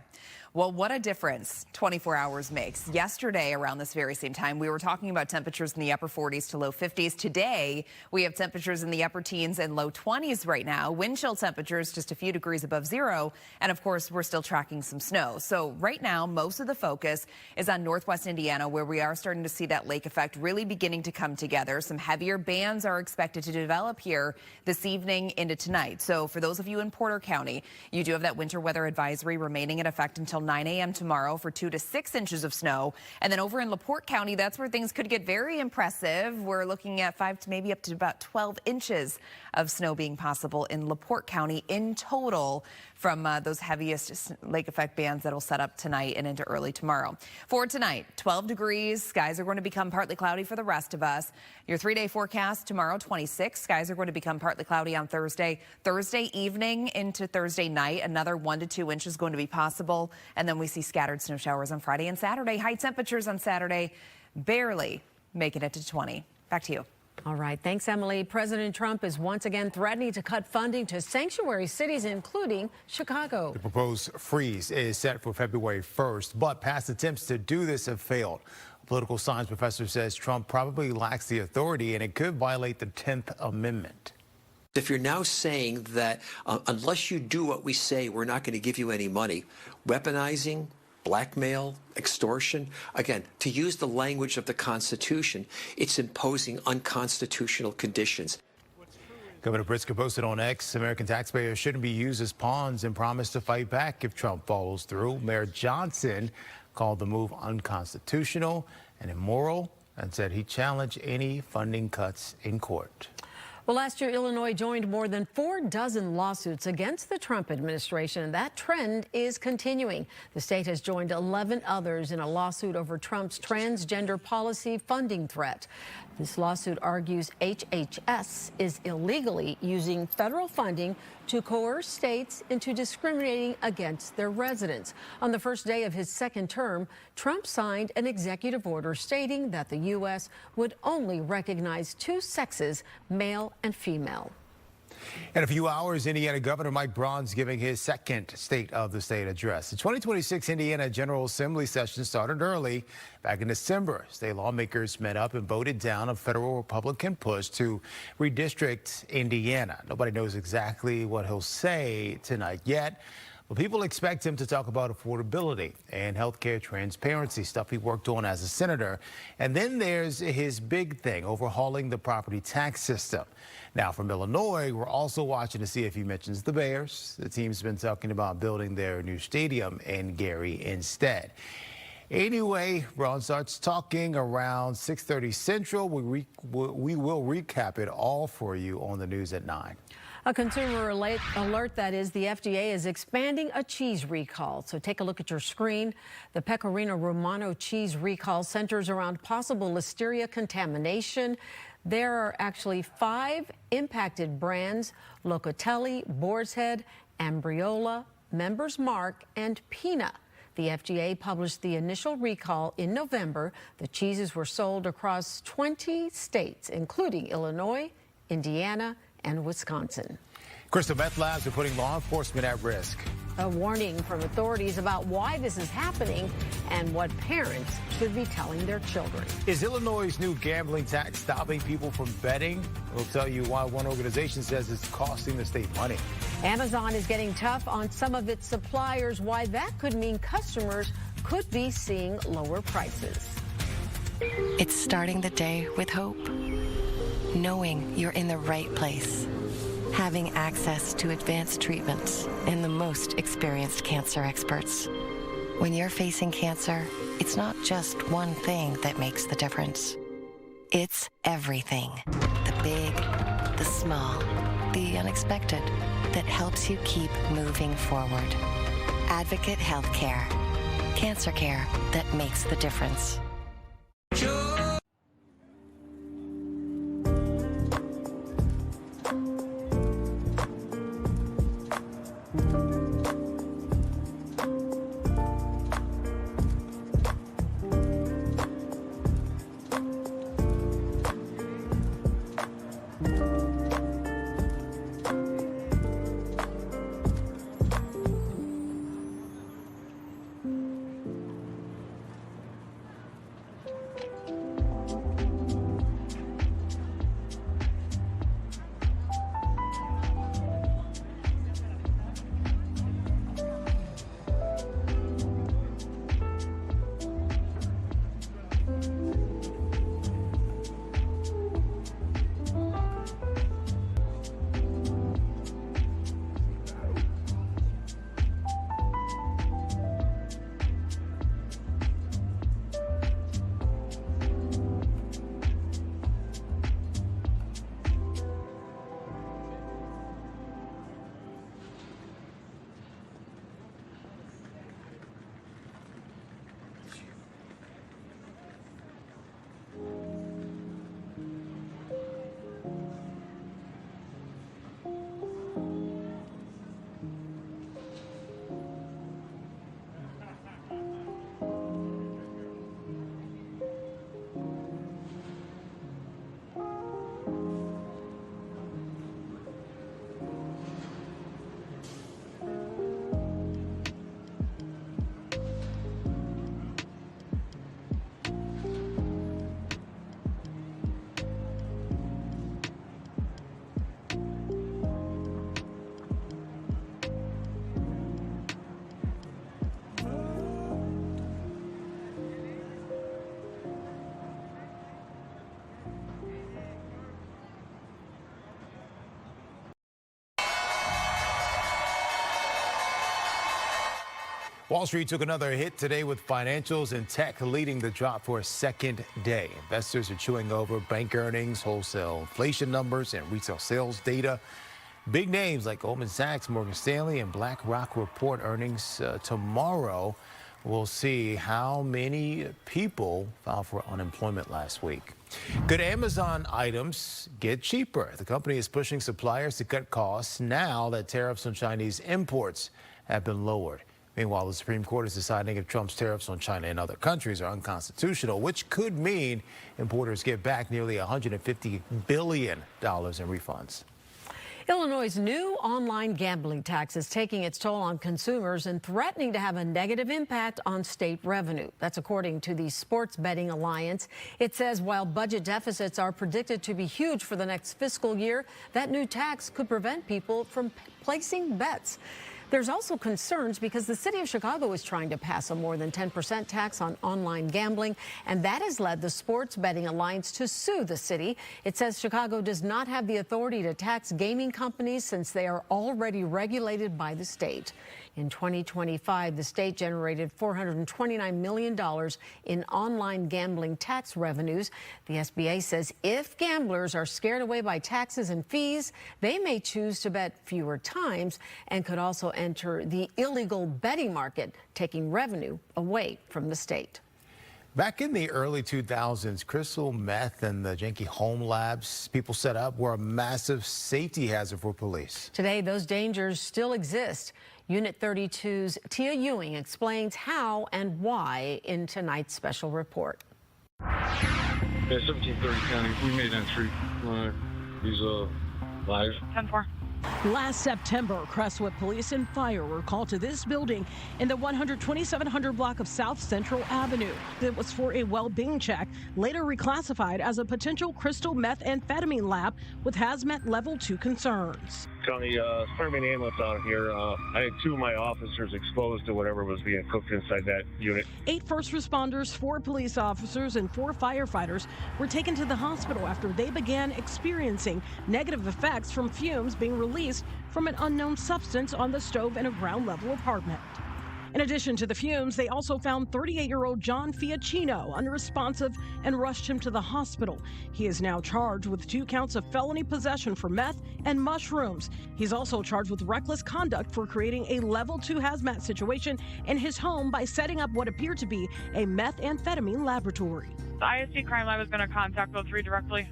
Well, what a difference 24 hours makes. Yesterday, around this very same time, we were talking about temperatures in the upper 40s to low 50s. Today, we have temperatures in the upper teens and low 20s right now. Wind chill temperatures just a few degrees above zero. And of course, we're still tracking some snow. So right now, most of the focus is on Northwest Indiana, where we are starting to see that lake effect really beginning to come together. Some heavier bands are expected to develop here this evening into tonight. So for those of you in Porter County, you do have that winter weather advisory remaining in effect until 9 a.m. tomorrow for 2 to 6 inches of snow. And then over in LaPorte County, that's where things could get very impressive. We're looking at 5 to maybe up to about 12 inches of snow being possible in LaPorte County in total from those heaviest lake effect bands that'll set up tonight and into early tomorrow. For tonight, 12 degrees. Skies are going to become partly cloudy for the rest of us. Your 3-day forecast tomorrow, 26. Skies are going to become partly cloudy on Thursday. Thursday evening into Thursday night, another 1 to 2 inches going to be possible. And then we see scattered snow showers on Friday and Saturday. High temperatures on Saturday, barely making it to 20. Back to you. All right. Thanks, Emily. President Trump is once again threatening to cut funding to sanctuary cities, including Chicago. The proposed freeze is set for February 1st, but past attempts to do this have failed. A political science professor says Trump probably lacks the authority and it could violate the 10th Amendment. If you're now saying that unless you do what we say, we're not going to give you any money, weaponizing, blackmail, extortion, again, to use the language of the Constitution, it's imposing unconstitutional conditions. Governor Pritzker posted on X, American taxpayers shouldn't be used as pawns and promised to fight back if Trump follows through. Mayor Johnson called the move unconstitutional and immoral and said he challenged any funding cuts in court. Well, last year, Illinois joined more than 4 dozen lawsuits against the Trump administration, and that trend is continuing. The state has joined 11 others in a lawsuit over Trump's transgender policy funding threat. This lawsuit argues HHS is illegally using federal funding to coerce states into discriminating against their residents. On the first day of his second term, Trump signed an executive order stating that the U.S. would only recognize 2 sexes, male and female. In a few hours, Indiana Governor Mike Braun's giving his second State of the State address. The 2026 Indiana General Assembly session started early. Back in December, state lawmakers met up and voted down a federal Republican push to redistrict Indiana. Nobody knows exactly what he'll say tonight yet. Well, people expect him to talk about affordability and healthcare transparency, stuff he worked on as a senator. And then there's his big thing, overhauling the property tax system. Now, from Illinois, we're also watching to see if he mentions the Bears. The team's been talking about building their new stadium in Gary instead. Anyway, Ron starts talking around 6:30 Central. We will recap it all for you on the news at 9. A consumer alert, that is, the FDA is expanding a cheese recall. So take a look at your screen. The Pecorino Romano cheese recall centers around possible listeria contamination. There are actually 5 impacted brands: Locatelli, Boar's Head, Ambriola, Members Mark, and Pina. The FDA published the initial recall in November. The cheeses were sold across 20 states, including Illinois, Indiana, and Wisconsin. Crystal meth labs are putting law enforcement at risk. A warning from authorities about why this is happening and what parents should be telling their children. Is Illinois' new gambling tax stopping people from betting? We'll tell you why one organization says it's costing the state money. Amazon is getting tough on some of its suppliers. Why that could mean customers could be seeing lower prices. It's starting the day with hope. Knowing you're in the right place. Having access to advanced treatments and the most experienced cancer experts. When you're facing cancer, it's not just one thing that makes the difference. It's everything. The big, the small, the unexpected that helps you keep moving forward. Advocate Healthcare. Cancer care that makes the difference. Wall Street took another hit today with financials and tech leading the drop for a second day. Investors are chewing over bank earnings, wholesale inflation numbers, and retail sales data. Big names like Goldman Sachs, Morgan Stanley, and BlackRock report earnings tomorrow. We'll see how many people filed for unemployment last week. Could Amazon items get cheaper? The company is pushing suppliers to cut costs now that tariffs on Chinese imports have been lowered. Meanwhile, the Supreme Court is deciding if Trump's tariffs on China and other countries are unconstitutional, which could mean importers get back nearly $150 billion in refunds. Illinois' new online gambling tax is taking its toll on consumers and threatening to have a negative impact on state revenue. That's according to the Sports Betting Alliance. It says while budget deficits are predicted to be huge for the next fiscal year, that new tax could prevent people from placing bets. There's also concerns because the city of Chicago is trying to pass a more than 10% tax on online gambling, and that has led the Sports Betting Alliance to sue the city. It says Chicago does not have the authority to tax gaming companies since they are already regulated by the state. In 2025, the state generated $429 million in online gambling tax revenues. The SBA says if gamblers are scared away by taxes and fees, they may choose to bet fewer times and could also enter the illegal betting market, taking revenue away from the state. Back in the early 2000s, crystal meth and the janky home labs people set up were a massive safety hazard for police. Today, those dangers still exist. Unit 32's Tia Ewing explains how and why in tonight's special report. Yeah, 1730 County, we made entry. He's live. 10-4. Last September, Crestwood Police and Fire were called to this building in the 12700 block of South Central Avenue. It was for a well-being check, later reclassified as a potential crystal methamphetamine lab with hazmat level 2 concerns. County fireman ambulance out here. I had 2 of my officers exposed to whatever was being cooked inside that unit. 8 first responders, 4 police officers, and 4 firefighters were taken to the hospital after they began experiencing negative effects from fumes being released from an unknown substance on the stove in a ground-level apartment. In addition to the fumes, they also found 38-year-old John Fiacchino unresponsive and rushed him to the hospital. He is now charged with 2 counts of felony possession for meth and mushrooms. He's also charged with reckless conduct for creating a level 2 hazmat situation in his home by setting up what appeared to be a methamphetamine laboratory. The ISD crime lab is going to contact those 3 directly.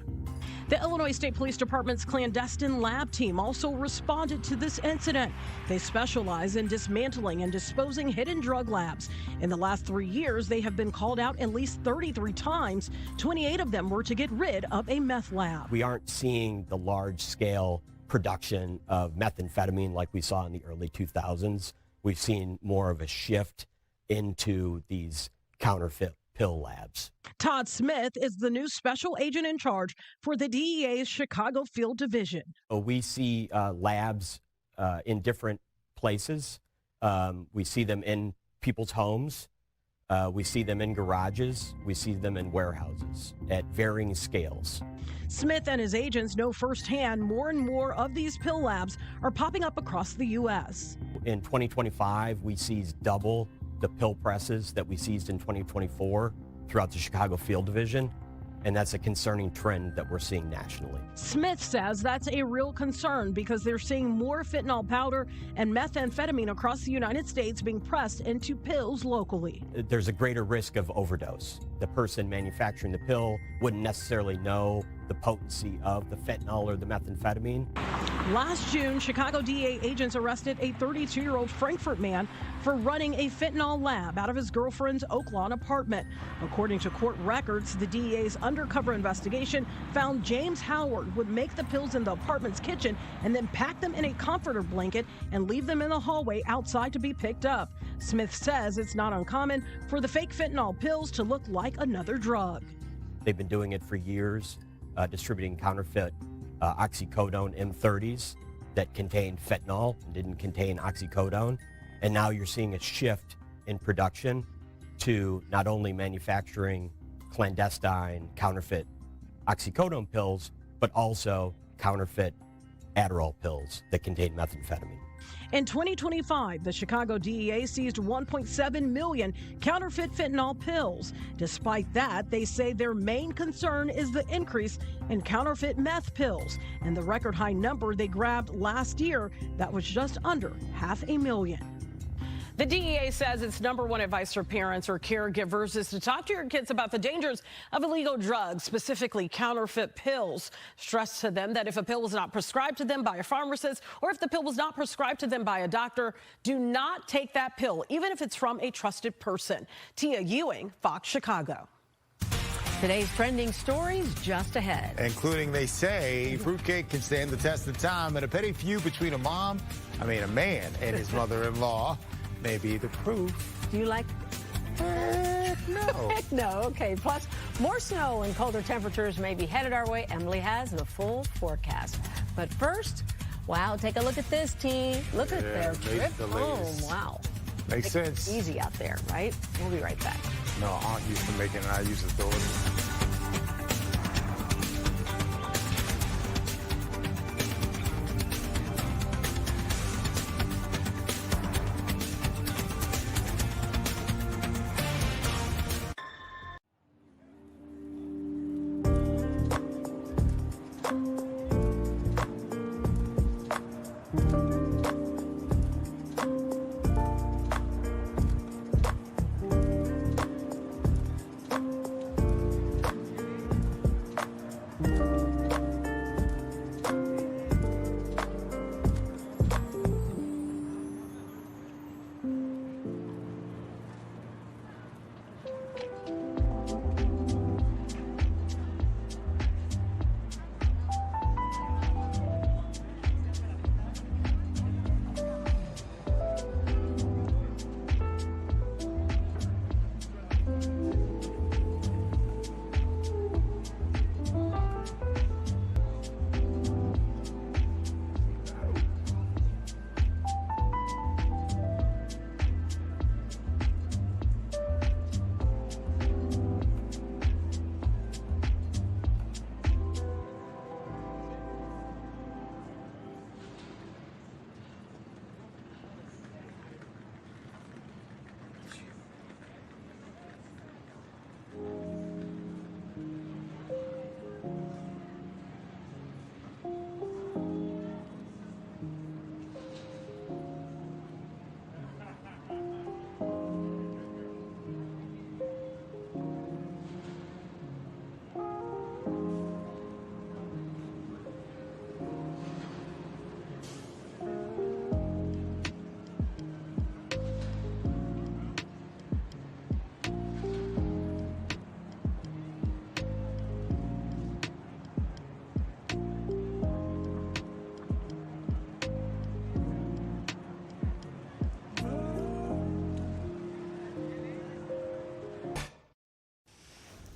The Illinois State Police Department's clandestine lab team also responded to this incident. They specialize in dismantling and disposing hidden drug labs. In the last 3 years, they have been called out at least 33 times. 28 of them were to get rid of a meth lab. We aren't seeing the large-scale production of methamphetamine like we saw in the early 2000s. We've seen more of a shift into these counterfeit pill labs. Todd Smith is the new special agent in charge for the DEA's Chicago Field Division. We see labs in different places. We see them in people's homes. We see them in garages. We see them in warehouses at varying scales. Smith and his agents know firsthand more and more of these pill labs are popping up across the U.S. In 2025, we seized double the pill presses that we seized in 2024 throughout the Chicago Field Division, and that's a concerning trend that we're seeing nationally. Smith says that's a real concern because they're seeing more fentanyl powder and methamphetamine across the United States being pressed into pills locally. There's a greater risk of overdose. The person manufacturing the pill wouldn't necessarily know the potency of the fentanyl or the methamphetamine. Last June, Chicago DEA agents arrested a 32-year-old Frankfort man for running a fentanyl lab out of his girlfriend's Oaklawn apartment. According to court records, the DEA's undercover investigation found James Howard would make the pills in the apartment's kitchen and then pack them in a comforter blanket and leave them in the hallway outside to be picked up. Smith says it's not uncommon for the fake fentanyl pills to look like another drug. They've been doing it for years, distributing counterfeit oxycodone M30s that contained fentanyl and didn't contain oxycodone. And now you're seeing a shift in production to not only manufacturing clandestine counterfeit oxycodone pills, but also counterfeit Adderall pills that contain methamphetamine. In 2025, the Chicago DEA seized 1.7 million counterfeit fentanyl pills. Despite that, they say their main concern is the increase in counterfeit meth pills and the record high number they grabbed last year that was just under 500,000. The DEA says its #1 advice for parents or caregivers is to talk to your kids about the dangers of illegal drugs, specifically counterfeit pills. Stress to them that if a pill was not prescribed to them by a pharmacist or if the pill was not prescribed to them by a doctor, do not take that pill, even if it's from a trusted person. Tia Ewing, Fox Chicago. Today's trending stories just ahead. Including, they say, fruitcake can stand the test of time, and a petty feud between a man and his mother-in-law may be the proof. Do you like? No. Heck no. Okay. Plus, more snow and colder temperatures may be headed our way. Emily has the full forecast. But first, wow, take a look at this, T. Look at their trip home. Wow. Makes sense. Easy out there, right? We'll be right back. No, Aunt used to make it, and I used to throw it.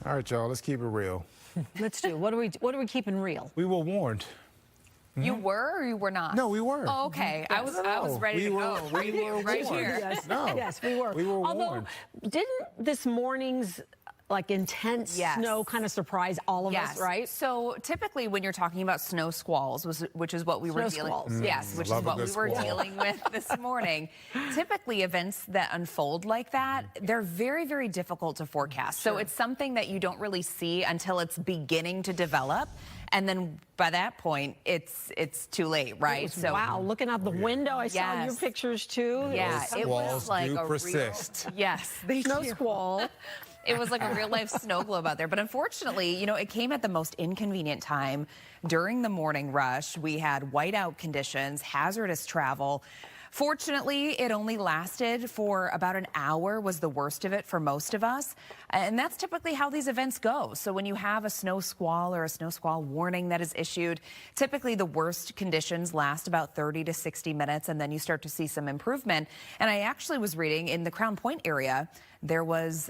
All right, y'all, let's keep it real. Let's do. What are we keeping real? We were warned. You were or you were not? No, we were. Oh, okay. I was ready to go. We were right warned. here. Yes, No. yes, we were. We were Although, warned. didn't this morning's intense snow kind of surprise all of us, right? So typically when you're talking about snow squalls, which is what we were dealing with. Yes, which is what we were dealing with this morning. Typically events that unfold like that, they're very, very difficult to forecast. So it's something that you don't really see until it's beginning to develop. And then by that point, it's too late, right? So wow, looking out the window, I saw your pictures too. Yeah, it was like a persist. real, yes, snow squall. It was like a real life snow globe out there. But unfortunately, it came at the most inconvenient time during the morning rush. We had whiteout conditions, hazardous travel. Fortunately, it only lasted for about an hour, was the worst of it for most of us. And that's typically how these events go. So when you have a snow squall or a snow squall warning that is issued, typically the worst conditions last about 30 to 60 minutes, and then you start to see some improvement. And I actually was reading in the Crown Point area, there was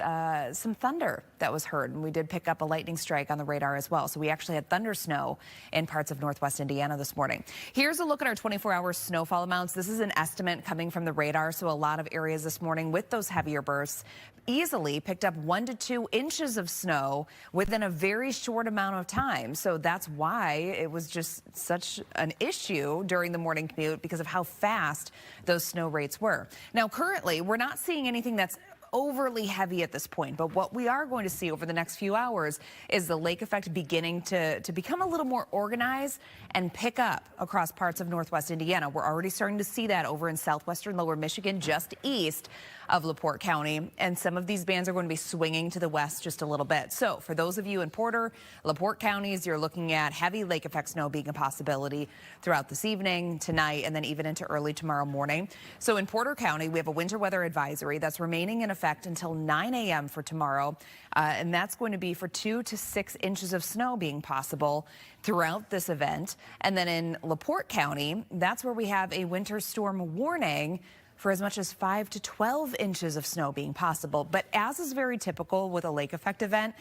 some thunder that was heard, and we did pick up a lightning strike on the radar as well. So we actually had thunder snow in parts of northwest Indiana this morning. Here's a look at our 24-hour snowfall amounts. This is an estimate estimate coming from the radar. So a lot of areas this morning with those heavier bursts easily picked up 1 to 2 inches of snow within a very short amount of time. So that's why it was just such an issue during the morning commute, because of how fast those snow rates were. Now, currently, we're not seeing anything that's overly heavy at this point, but what we are going to see over the next few hours is the lake effect beginning to become a little more organized and pick up across parts of northwest Indiana. We're already starting to see that over in southwestern lower Michigan, just east of LaPorte County, and some of these bands are going to be swinging to the west just a little bit. So for those of you in Porter, LaPorte counties, you're looking at heavy lake effect snow being a possibility throughout this evening, tonight, and then even into early tomorrow morning. So in Porter County, we have a winter weather advisory that's remaining in effect until 9 a.m. for tomorrow, and that's going to be for 2 to 6 inches of snow being possible throughout this event. And then in LaPorte County, that's where we have a winter storm warning for as much as 5 to 12 inches of snow being possible. But as is very typical with a lake effect event,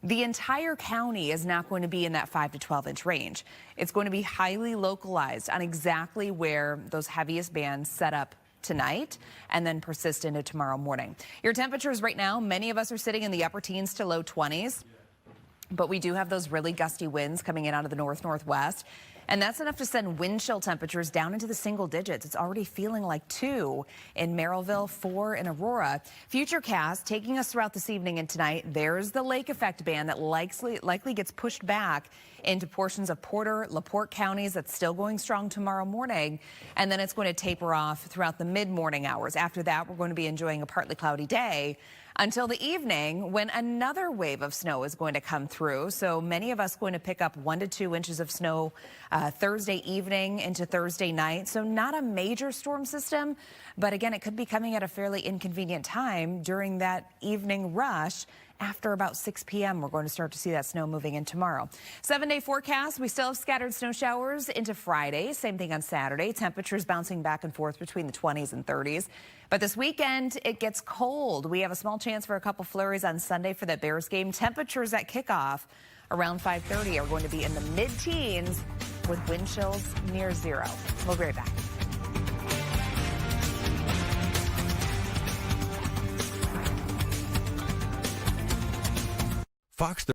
the entire county is not going to be in that 5 to 12 inch range. It's going to be highly localized on exactly where those heaviest bands set up tonight and then persist into tomorrow morning. Your temperatures right now, many of us are sitting in the upper teens to low 20s, but we do have those really gusty winds coming in out of the northwest. And that's enough to send wind chill temperatures down into the single digits. It's already feeling like 2 in Merrillville, 4 in Aurora. Futurecast taking us throughout this evening and tonight. There's the lake effect band that likely gets pushed back into portions of Porter, LaPorte counties. That's still going strong tomorrow morning. And then it's going to taper off throughout the mid-morning hours. After that, we're going to be enjoying a partly cloudy day until the evening, when another wave of snow is going to come through. So many of us going to pick up 1 to 2 inches of snow Thursday evening into Thursday night. So not a major storm system, but again, it could be coming at a fairly inconvenient time during that evening rush. After about 6 p.m., we're going to start to see that snow moving in tomorrow. 7-day forecast, we still have scattered snow showers into Friday. Same thing on Saturday. Temperatures bouncing back and forth between the 20s and 30s. But this weekend, it gets cold. We have a small chance for a couple flurries on Sunday for that Bears game. Temperatures at kickoff around 5:30 are going to be in the mid-teens with wind chills near 0. We'll be right back. Fox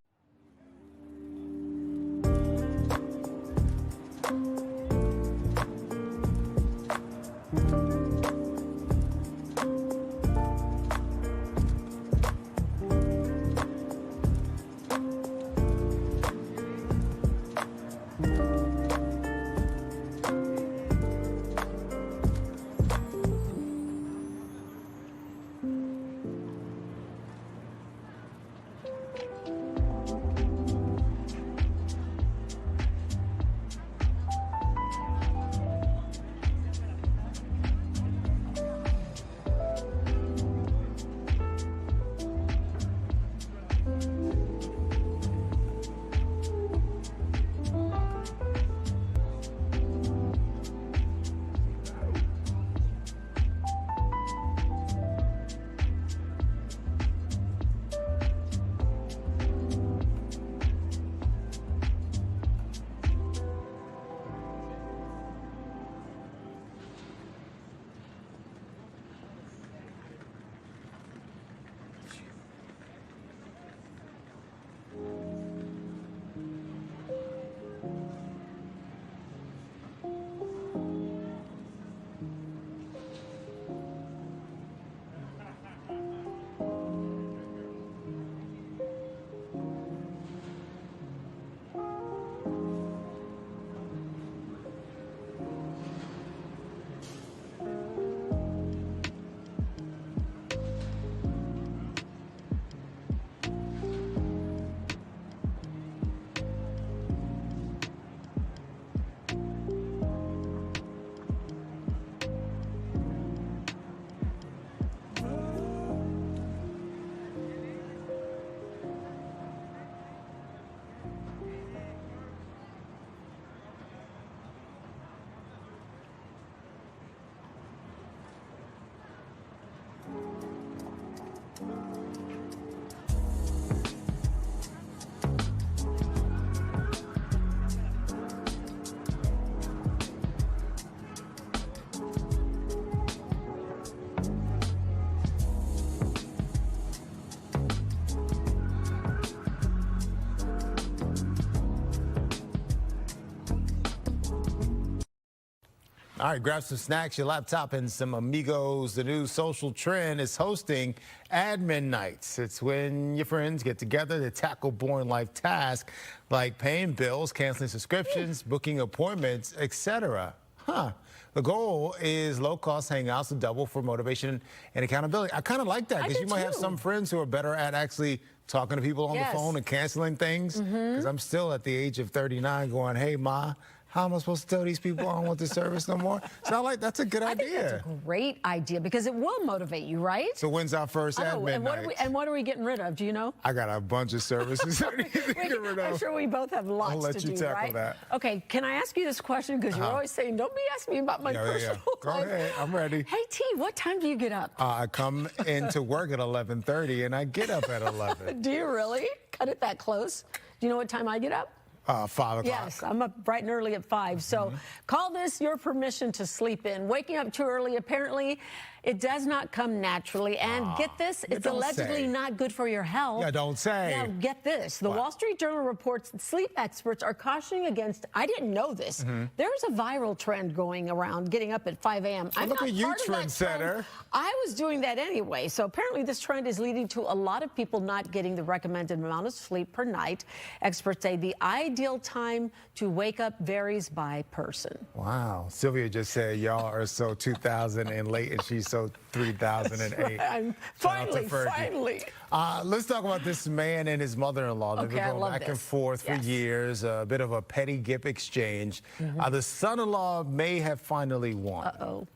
All right, grab some snacks, your laptop, and some amigos. The new social trend is hosting admin nights. It's when your friends get together to tackle boring life tasks like paying bills, canceling subscriptions, booking appointments, etc. The goal is low-cost hangouts to double for motivation and accountability. I kind of like that because you might have some friends who are better at actually talking to people on the phone and canceling things. Because I'm still at the age of 39 going, hey, Ma, how am I supposed to tell these people I don't want this service no more? So I like that's a good idea. I think that's a great idea because it will motivate you, right? So when's our first admin night? And what are we getting rid of? Do you know? I got a bunch of services I need to get rid of. I'm sure we both have lots to do, I'll let you tackle that. Okay, can I ask you this question? Because you're always saying, don't be asking me about my personal life. Go ahead, I'm ready. Hey, T, what time do you get up? I come into work at 11:30 and I get up at 11. Do you really? Cut it that close? Do you know what time I get up? 5 o'clock. Yes, I'm up bright and early at 5. So call this your permission to sleep in. Waking up too early, apparently, it does not come naturally. And get this, it's allegedly not good for your health. Yeah, don't say. Now, get this. The Wall Street Journal reports that sleep experts are cautioning against, I didn't know this, there's a viral trend going around getting up at 5 a.m. I'm look not at you, part of that trendsetter. trend. I was doing that anyway. So apparently this trend is leading to a lot of people not getting the recommended amount of sleep per night. Experts say the ideal time to wake up varies by person. Wow. Sylvia just said y'all are so 2000 and late, and she's so 3008. I'm finally. Let's talk about this man and his mother-in-law. They've been going back and forth for years, a bit of a petty gift exchange. The son-in-law may have finally won. Uh-oh.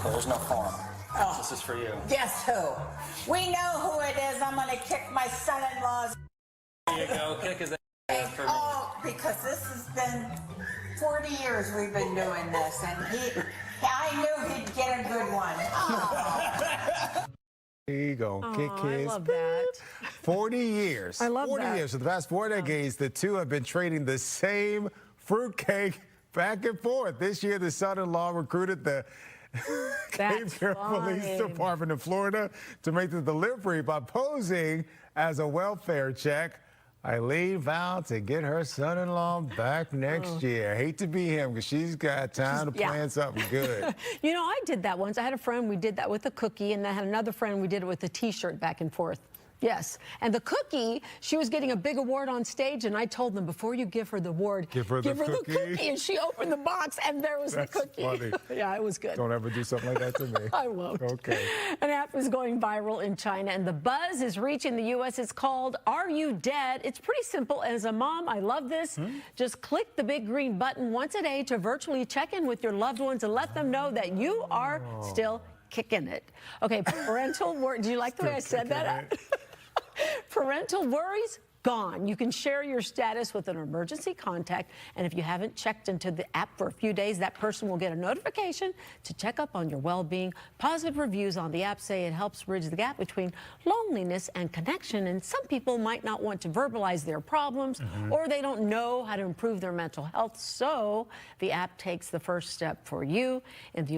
There's no form. This is for you. Guess who? We know who it is. I'm going to kick my son-in-law's. There you go. Kick his ass for me. Oh, because this has been 40 years we've been doing this, and I knew he'd get a good one. Oh. He gonna kick his. I love that. 40 years. I love 40 that. years. For the past 4 decades, the two have been trading the same fruitcake back and forth. This year, the son-in-law recruited the Cape Fear Police Department in Florida to make the delivery by posing as a welfare check. Eileen vowed to get her son-in-law back next year. Hate to be him because she's got time to plan something good. You know, I did that once. I had a friend, we did that with a cookie, and I had another friend, we did it with a T-shirt back and forth. Yes. And the cookie, she was getting a big award on stage, and I told them, before you give her the award, give her the cookie. And she opened the box, and there was the cookie. Funny. Yeah, it was good. Don't ever do something like that to me. I won't. Okay. An app is going viral in China, and the buzz is reaching the U.S. It's called Are You Dead? It's pretty simple. As a mom, I love this. Just click the big green button once a day to virtually check in with your loved ones and let them know that you are still kicking it. Okay, parental worry. Do you like the way I said that? Parental worries, gone. You can share your status with an emergency contact, and if you haven't checked into the app for a few days, that person will get a notification to check up on your well-being. Positive reviews on the app say it helps bridge the gap between loneliness and connection, and some people might not want to verbalize their problems, or they don't know how to improve their mental health, so the app takes the first step for you. In the